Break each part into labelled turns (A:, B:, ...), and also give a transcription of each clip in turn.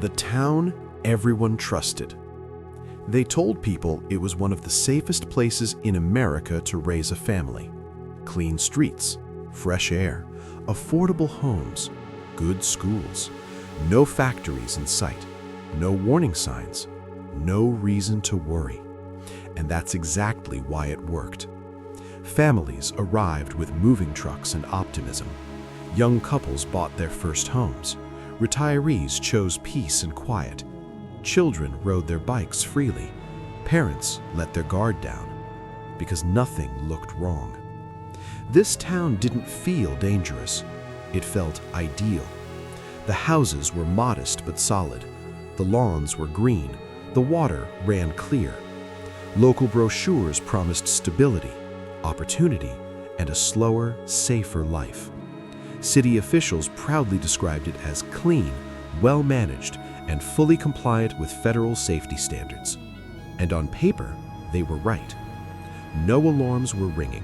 A: The town everyone trusted. They told people it was one of the safest places in America to raise a family. Clean streets, fresh air, affordable homes, good schools, no factories in sight, no warning signs, no reason to worry. And that's exactly why it worked. Families arrived with moving trucks and optimism. Young couples bought their first homes. Retirees chose peace and quiet. Children rode their bikes freely. Parents let their guard down because nothing looked wrong. This town didn't feel dangerous. It felt ideal. The houses were modest but solid. The lawns were green. The water ran clear. Local brochures promised stability, opportunity, and a slower, safer life. City officials proudly described it as clean, well-managed, and fully compliant with federal safety standards. And on paper, they were right. No alarms were ringing.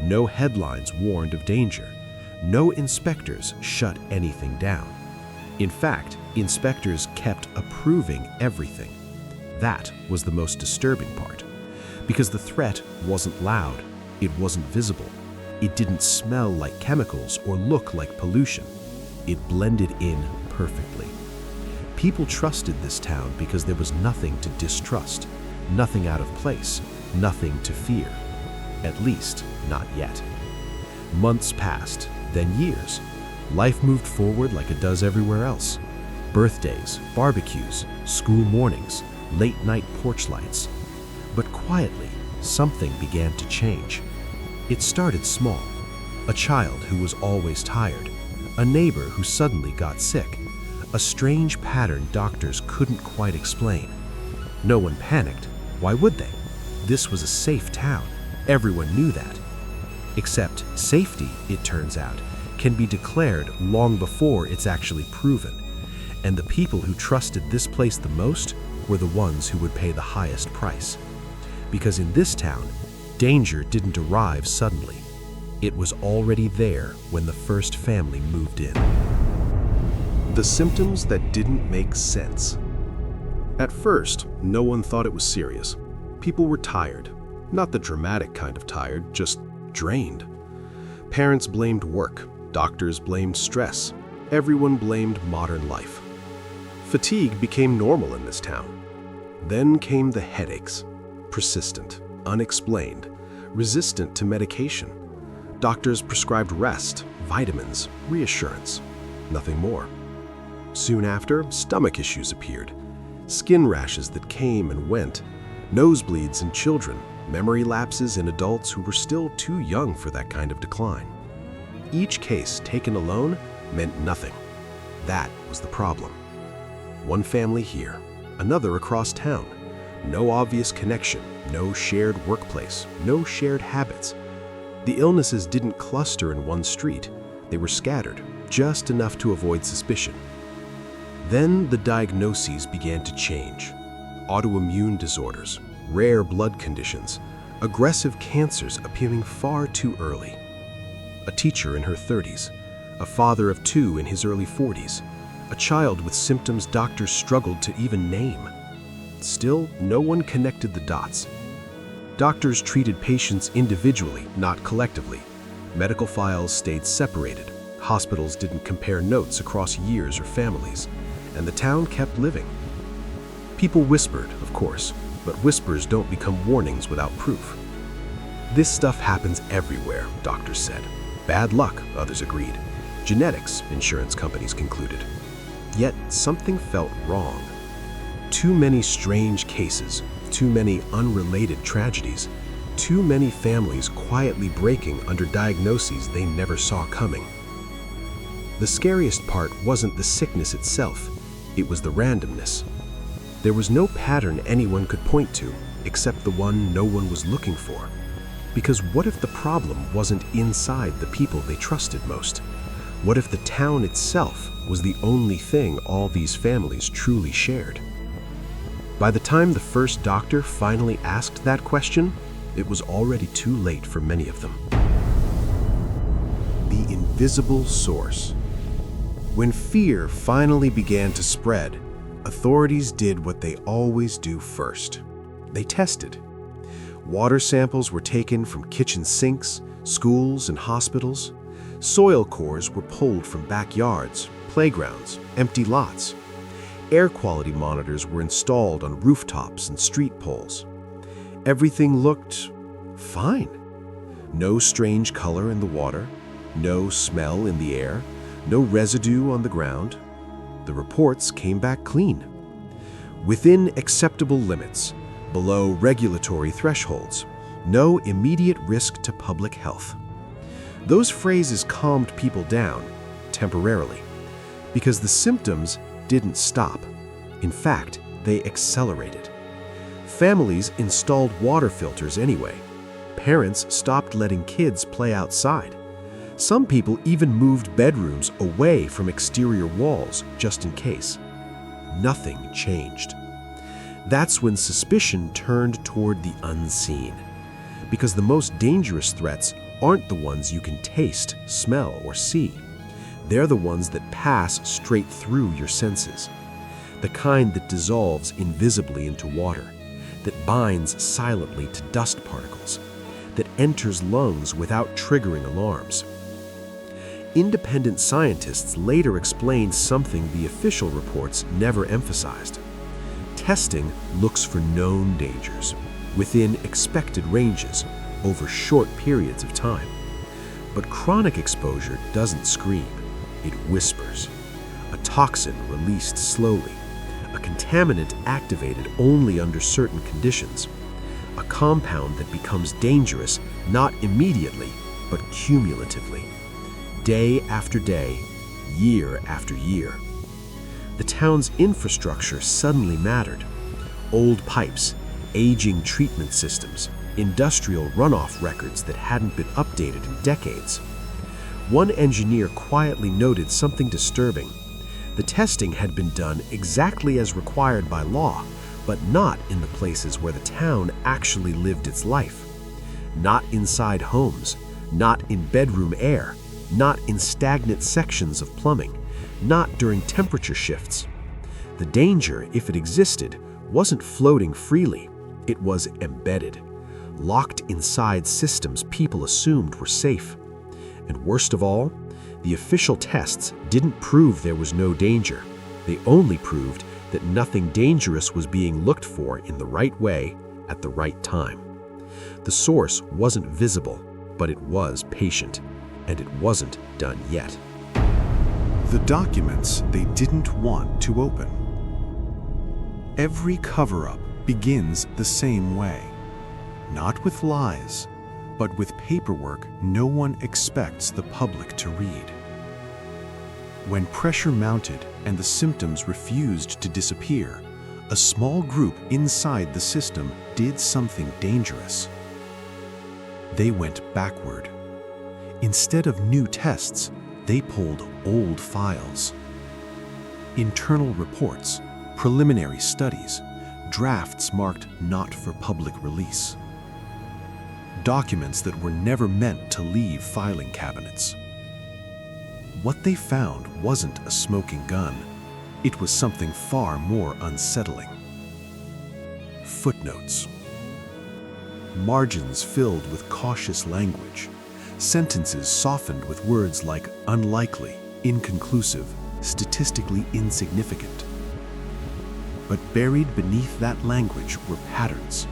A: No headlines warned of danger. No inspectors shut anything down. In fact, inspectors kept approving everything. That was the most disturbing part. Because the threat wasn't loud, it wasn't visible. It didn't smell like chemicals or look like pollution. It blended in perfectly. People trusted this town because there was nothing to distrust, nothing out of place, nothing to fear. At least, not yet. Months passed, then years. Life moved forward like it does everywhere else. Birthdays, barbecues, school mornings, late-night porch lights. But quietly, something began to change. It started small. A child who was always tired. A neighbor who suddenly got sick. A strange pattern doctors couldn't quite explain. No one panicked. Why would they? This was a safe town. Everyone knew that. Except safety, it turns out, can be declared long before it's actually proven. And the people who trusted this place the most were the ones who would pay the highest price. Because in this town, danger didn't arrive suddenly. It was already there when the first family moved in. The symptoms that didn't make sense. At first, no one thought it was serious. People were tired. Not the dramatic kind of tired, just drained. Parents blamed work. Doctors blamed stress. Everyone blamed modern life. Fatigue became normal in this town. Then came the headaches. Persistent, unexplained, resistant to medication. Doctors prescribed rest, vitamins, reassurance. Nothing more. Soon after, stomach issues appeared. Skin rashes that came and went. Nosebleeds in children. Memory lapses in adults who were still too young for that kind of decline. Each case taken alone meant nothing. That was the problem. One family here, another across town. No obvious connection, no shared workplace, no shared habits. The illnesses didn't cluster in one street. They were scattered, just enough to avoid suspicion. Then the diagnoses began to change. Autoimmune disorders, rare blood conditions, aggressive cancers appearing far too early. A teacher in her 30s, a father of 2 in his early 40s, a child with symptoms doctors struggled to even name. Still, no one connected the dots. Doctors treated patients individually, not collectively. Medical files stayed separated. Hospitals didn't compare notes across years or families. And the town kept living. People whispered, of course, but whispers don't become warnings without proof. This stuff happens everywhere, doctors said. Bad luck, others agreed. Genetics, insurance companies concluded. Yet something felt wrong. Too many strange cases, too many unrelated tragedies, too many families quietly breaking under diagnoses they never saw coming. The scariest part wasn't the sickness itself, it was the randomness. There was no pattern anyone could point to, except the one no one was looking for. Because what if the problem wasn't inside the people they trusted most? What if the town itself was the only thing all these families truly shared? By the time the first doctor finally asked that question, it was already too late for many of them. The invisible source. When fear finally began to spread, Authorities did what they always do first. They tested. Water samples were taken from kitchen sinks, schools, and hospitals. Soil cores were pulled from backyards, playgrounds, empty lots. Air quality monitors were installed on rooftops and street poles. Everything looked fine. No strange color in the water, no smell in the air, no residue on the ground. The reports came back clean. Within acceptable limits, below regulatory thresholds, no immediate risk to public health. Those phrases calmed people down, temporarily, because the symptoms didn't stop. In fact, they accelerated. Families installed water filters anyway. Parents stopped letting kids play outside. Some people even moved bedrooms away from exterior walls just in case. Nothing changed. That's when suspicion turned toward the unseen. Because the most dangerous threats aren't the ones you can taste, smell, or see. They're the ones that pass straight through your senses. The kind that dissolves invisibly into water, that binds silently to dust particles, that enters lungs without triggering alarms. Independent scientists later explained something the official reports never emphasized. Testing looks for known dangers, within expected ranges, over short periods of time. But chronic exposure doesn't scream, it whispers. A toxin released slowly, a contaminant activated only under certain conditions, a compound that becomes dangerous not immediately, but cumulatively, day after day, year after year. The town's infrastructure suddenly mattered. Old pipes, aging treatment systems, industrial runoff records that hadn't been updated in decades. One engineer quietly noted something disturbing. The testing had been done exactly as required by law, but not in the places where the town actually lived its life. Not inside homes, not in bedroom air, not in stagnant sections of plumbing, not during temperature shifts. The danger, if it existed, wasn't floating freely. It was embedded, locked inside systems people assumed were safe. And worst of all, the official tests didn't prove there was no danger. They only proved that nothing dangerous was being looked for in the right way at the right time. The source wasn't visible, but it was patient, and it wasn't done yet. The documents they didn't want to open. Every cover-up begins the same way. Not with lies, but with paperwork no one expects the public to read. When pressure mounted and the symptoms refused to disappear, a small group inside the system did something dangerous. They went backward. Instead of new tests, they pulled old files. Internal reports, preliminary studies, drafts marked not for public release. Documents that were never meant to leave filing cabinets. What they found wasn't a smoking gun. It was something far more unsettling. Footnotes. Margins filled with cautious language. Sentences softened with words like unlikely, inconclusive, statistically insignificant. But buried beneath that language were patterns,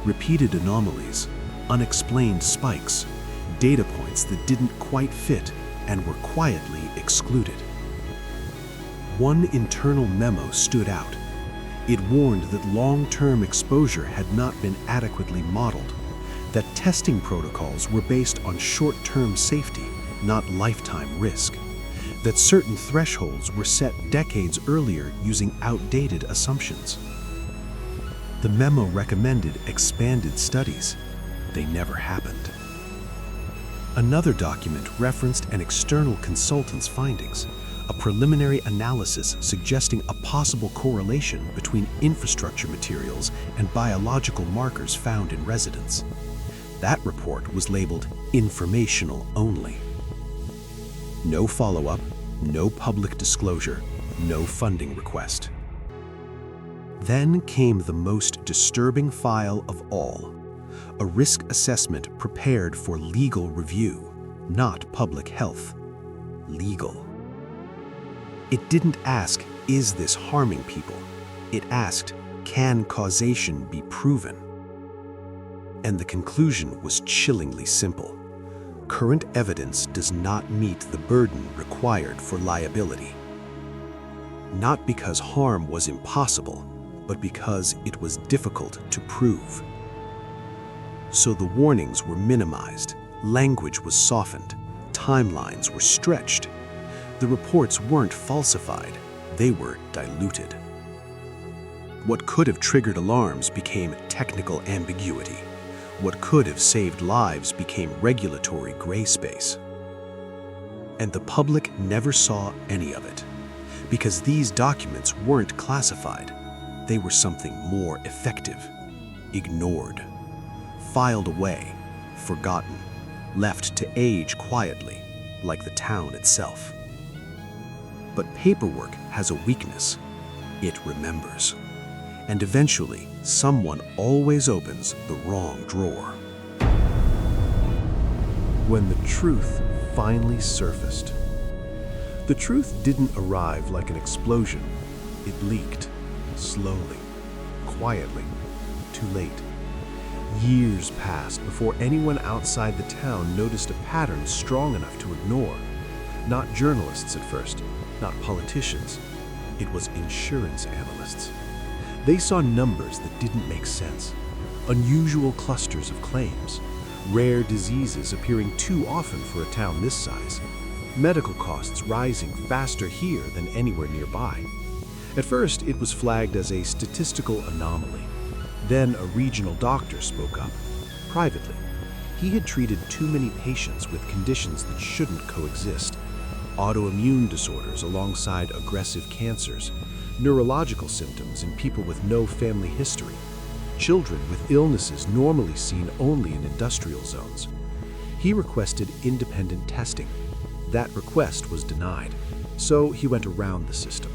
A: repeated anomalies, unexplained spikes, data points that didn't quite fit and were quietly excluded. One internal memo stood out. It warned that long-term exposure had not been adequately modeled, that testing protocols were based on short-term safety, not lifetime risk, that certain thresholds were set decades earlier using outdated assumptions. The memo recommended expanded studies. They never happened. Another document referenced an external consultant's findings, a preliminary analysis suggesting a possible correlation between infrastructure materials and biological markers found in residents. That report was labeled informational only. No follow-up, no public disclosure, no funding request. Then came the most disturbing file of all, a risk assessment prepared for legal review, not public health. Legal. It didn't ask, is this harming people? It asked, can causation be proven? And the conclusion was chillingly simple. Current evidence does not meet the burden required for liability. Not because harm was impossible, but because it was difficult to prove. So the warnings were minimized, language was softened, timelines were stretched. The reports weren't falsified, they were diluted. What could have triggered alarms became technical ambiguity. What could have saved lives became regulatory gray space. And the public never saw any of it, because these documents weren't classified. They were something more effective, ignored, filed away, forgotten, left to age quietly, like the town itself. But paperwork has a weakness. It remembers. And eventually, someone always opens the wrong drawer. When the truth finally surfaced. The truth didn't arrive like an explosion. It leaked, slowly, quietly, too late. Years passed before anyone outside the town noticed a pattern strong enough to ignore. Not journalists at first, not politicians. It was insurance analysts. They saw numbers that didn't make sense. Unusual clusters of claims. Rare diseases appearing too often for a town this size. Medical costs rising faster here than anywhere nearby. At first, it was flagged as a statistical anomaly. Then a regional doctor spoke up, privately. He had treated too many patients with conditions that shouldn't coexist. Autoimmune disorders alongside aggressive cancers, neurological symptoms in people with no family history, children with illnesses normally seen only in industrial zones. He requested independent testing. That request was denied, so he went around the system.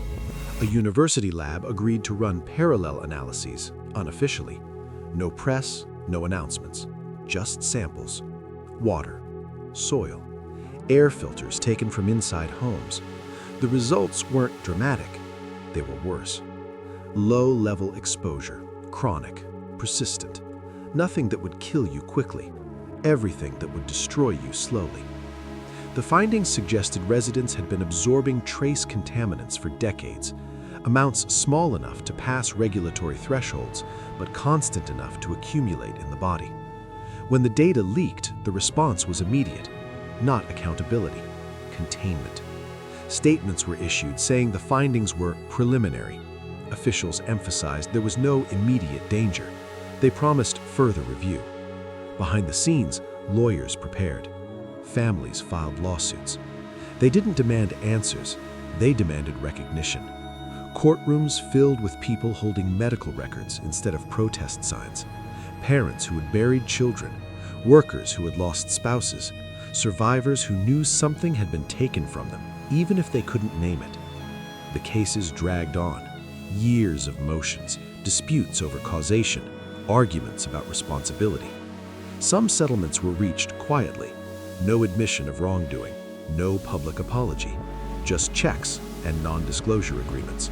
A: A university lab agreed to run parallel analyses, unofficially. No press, no announcements, just samples. Water, soil, air filters taken from inside homes. The results weren't dramatic. They were worse. Low-level exposure, chronic, persistent. Nothing that would kill you quickly. Everything that would destroy you slowly. The findings suggested residents had been absorbing trace contaminants for decades, amounts small enough to pass regulatory thresholds, but constant enough to accumulate in the body. When the data leaked, the response was immediate, not accountability, containment. Statements were issued saying the findings were preliminary. Officials emphasized there was no immediate danger. They promised further review. Behind the scenes, lawyers prepared. Families filed lawsuits. They didn't demand answers, they demanded recognition. Courtrooms filled with people holding medical records instead of protest signs. Parents who had buried children, workers who had lost spouses, survivors who knew something had been taken from them, even if they couldn't name it. The cases dragged on. Years of motions, disputes over causation, arguments about responsibility. Some settlements were reached quietly. No admission of wrongdoing, no public apology, just checks and non-disclosure agreements.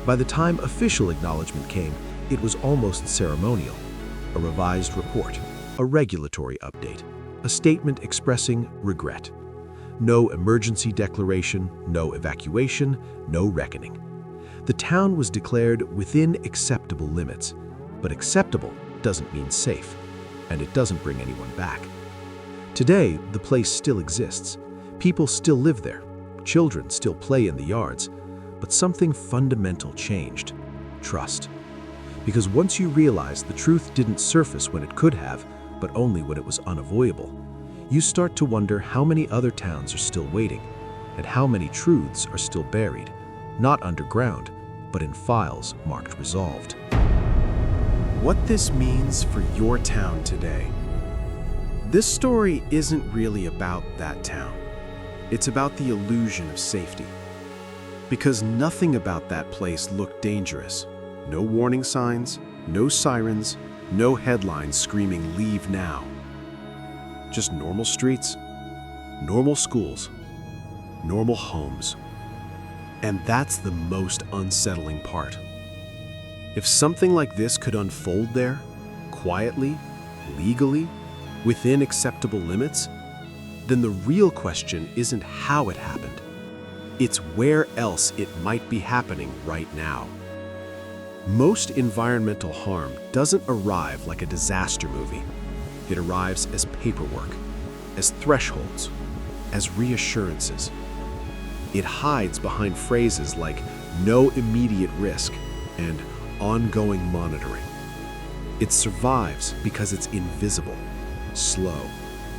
A: By the time official acknowledgement came, it was almost ceremonial. A revised report, a regulatory update, a statement expressing regret. No emergency declaration, no evacuation, no reckoning. The town was declared within acceptable limits, but acceptable doesn't mean safe, and it doesn't bring anyone back. Today, the place still exists. People still live there. Children still play in the yards. But something fundamental changed. Trust. Because once you realize the truth didn't surface when it could have, but only when it was unavoidable, you start to wonder how many other towns are still waiting, and how many truths are still buried, not underground, but in files marked resolved. What this means for your town today. This story isn't really about that town. It's about the illusion of safety. Because nothing about that place looked dangerous. No warning signs, no sirens, no headlines screaming, "Leave now." Just normal streets, normal schools, normal homes. And that's the most unsettling part. If something like this could unfold there, quietly, legally, within acceptable limits, then the real question isn't how it happened. It's where else it might be happening right now. Most environmental harm doesn't arrive like a disaster movie. It arrives as paperwork, as thresholds, as reassurances. It hides behind phrases like "no immediate risk" and "ongoing monitoring." It survives because it's invisible, slow,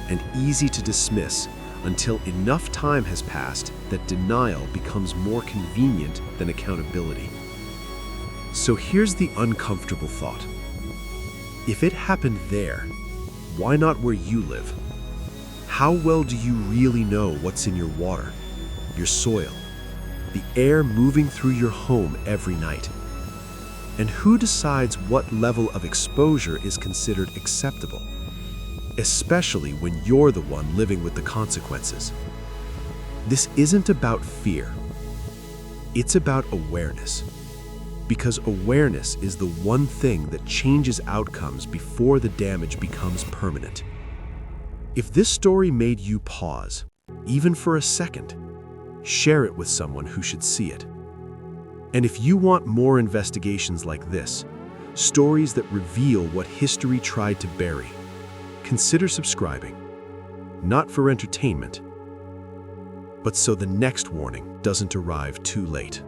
A: and easy to dismiss until enough time has passed that denial becomes more convenient than accountability. So here's the uncomfortable thought. If it happened there, why not where you live? How well do you really know what's in your water, your soil, the air moving through your home every night? And who decides what level of exposure is considered acceptable? Especially when you're the one living with the consequences. This isn't about fear. It's about awareness. Because awareness is the one thing that changes outcomes before the damage becomes permanent. If this story made you pause, even for a second, share it with someone who should see it. And if you want more investigations like this, stories that reveal what history tried to bury, consider subscribing, not for entertainment, but so the next warning doesn't arrive too late.